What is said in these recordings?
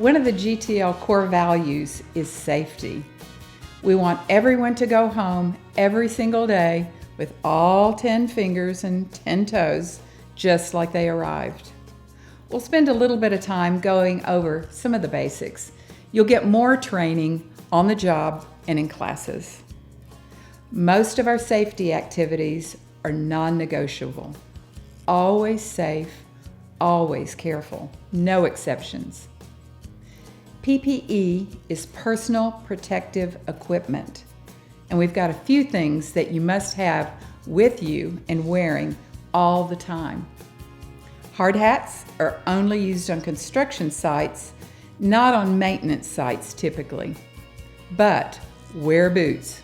One of the GTL core values is safety. We want everyone to go home every single day with all 10 fingers and 10 toes, just like they arrived. We'll spend a little bit of time going over some of the basics. You'll get more training on the job and in classes. Most of our safety activities are non-negotiable. Always safe, always careful, no exceptions. PPE is personal protective equipment, and we've got a few things that you must have with you and wearing all the time. Hard hats are only used on construction sites, not on maintenance sites typically. But wear boots.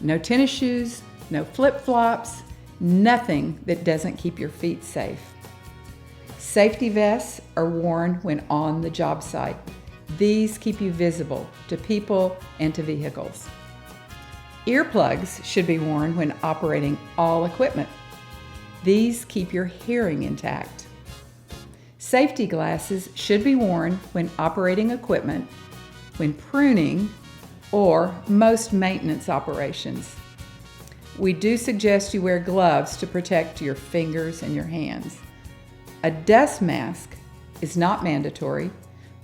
No tennis shoes, no flip-flops, nothing that doesn't keep your feet safe. Safety vests are worn when on the job site. These keep you visible to people and to vehicles. Earplugs should be worn when operating all equipment. These keep your hearing intact. Safety glasses should be worn when operating equipment, when pruning, or most maintenance operations. We do suggest you wear gloves to protect your fingers and your hands. A dust mask is not mandatory,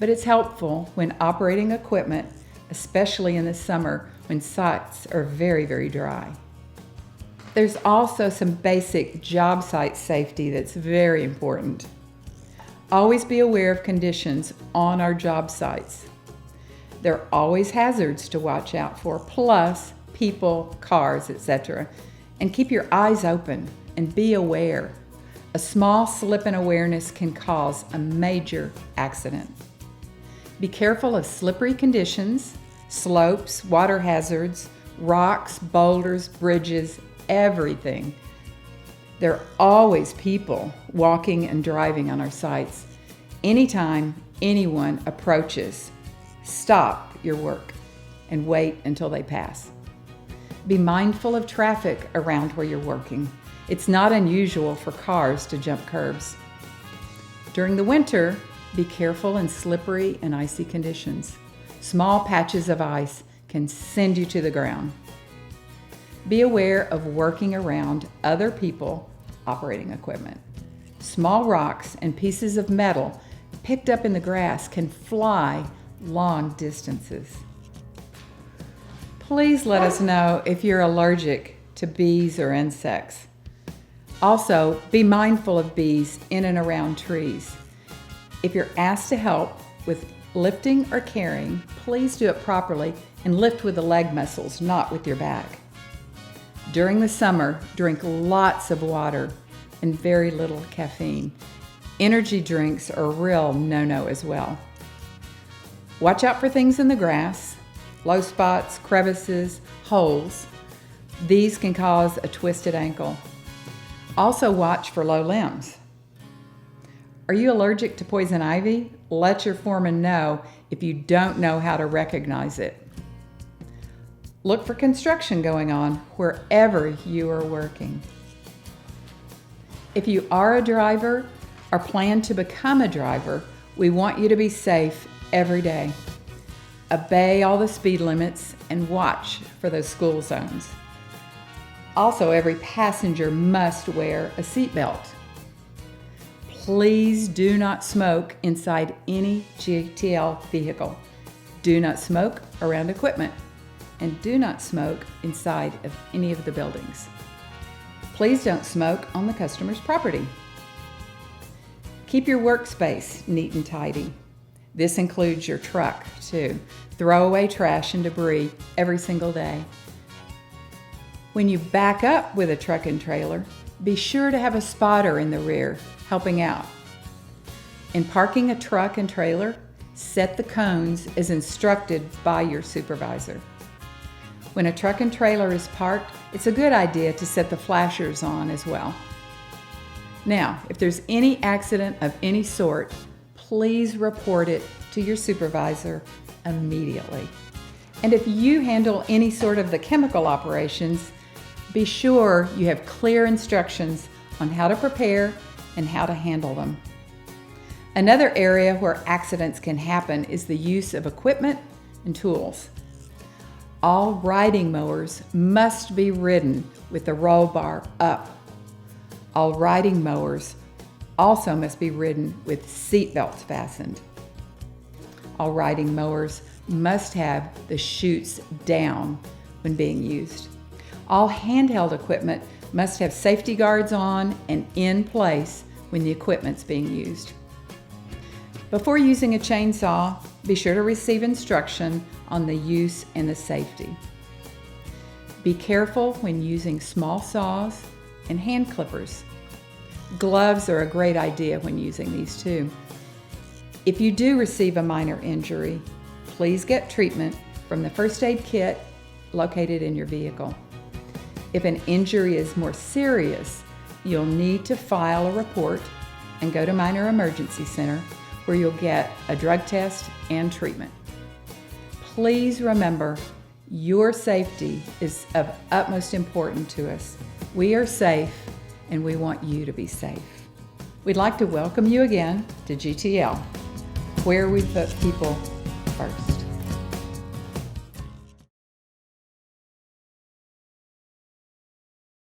but it's helpful when operating equipment, especially in the summer when sites are very, very dry. There's also some basic job site safety that's very important. Always be aware of conditions on our job sites. There are always hazards to watch out for, plus people, cars, etc. And keep your eyes open and be aware. A small slip in awareness can cause a major accident. Be careful of slippery conditions, slopes, water hazards, rocks, boulders, bridges, everything. There are always people walking and driving on our sites. Anytime anyone approaches, stop your work and wait until they pass. Be mindful of traffic around where you're working. It's not unusual for cars to jump curbs. During the winter, be careful in slippery and icy conditions. Small patches of ice can send you to the ground. Be aware of working around other people operating equipment. Small rocks and pieces of metal picked up in the grass can fly long distances. Please let us know if you're allergic to bees or insects. Also, be mindful of bees in and around trees. If you're asked to help with lifting or carrying, please do it properly and lift with the leg muscles, not with your back. During the summer, drink lots of water and very little caffeine. Energy drinks are a real no-no as well. Watch out for things in the grass, low spots, crevices, holes. These can cause a twisted ankle. Also watch for low limbs. Are you allergic to poison ivy? Let your foreman know if you don't know how to recognize it. Look for construction going on wherever you are working. If you are a driver or plan to become a driver, we want you to be safe every day. Obey all the speed limits and watch for those school zones. Also, every passenger must wear a seatbelt. Please do not smoke inside any GTL vehicle. Do not smoke around equipment, and do not smoke inside of any of the buildings. Please don't smoke on the customer's property. Keep your workspace neat and tidy. This includes your truck too. Throw away trash and debris every single day. When you back up with a truck and trailer, be sure to have a spotter in the rear helping out. In parking a truck and trailer, set the cones as instructed by your supervisor. When a truck and trailer is parked, it's a good idea to set the flashers on as well. Now, if there's any accident of any sort, please report it to your supervisor immediately. And if you handle any sort of the chemical operations, be sure you have clear instructions on how to prepare and how to handle them. Another area where accidents can happen is the use of equipment and tools. All riding mowers must be ridden with the roll bar up. All riding mowers also must be ridden with seat belts fastened. All riding mowers must have the chutes down when being used. All handheld equipment must have safety guards on and in place when the equipment's being used. Before using a chainsaw, be sure to receive instruction on the use and the safety. Be careful when using small saws and hand clippers. Gloves are a great idea when using these too. If you do receive a minor injury, please get treatment from the first aid kit located in your vehicle. If an injury is more serious, you'll need to file a report and go to Minor Emergency Center, where you'll get a drug test and treatment. Please remember, your safety is of utmost importance to us. We are safe, and we want you to be safe. We'd like to welcome you again to GTL, where we put people first.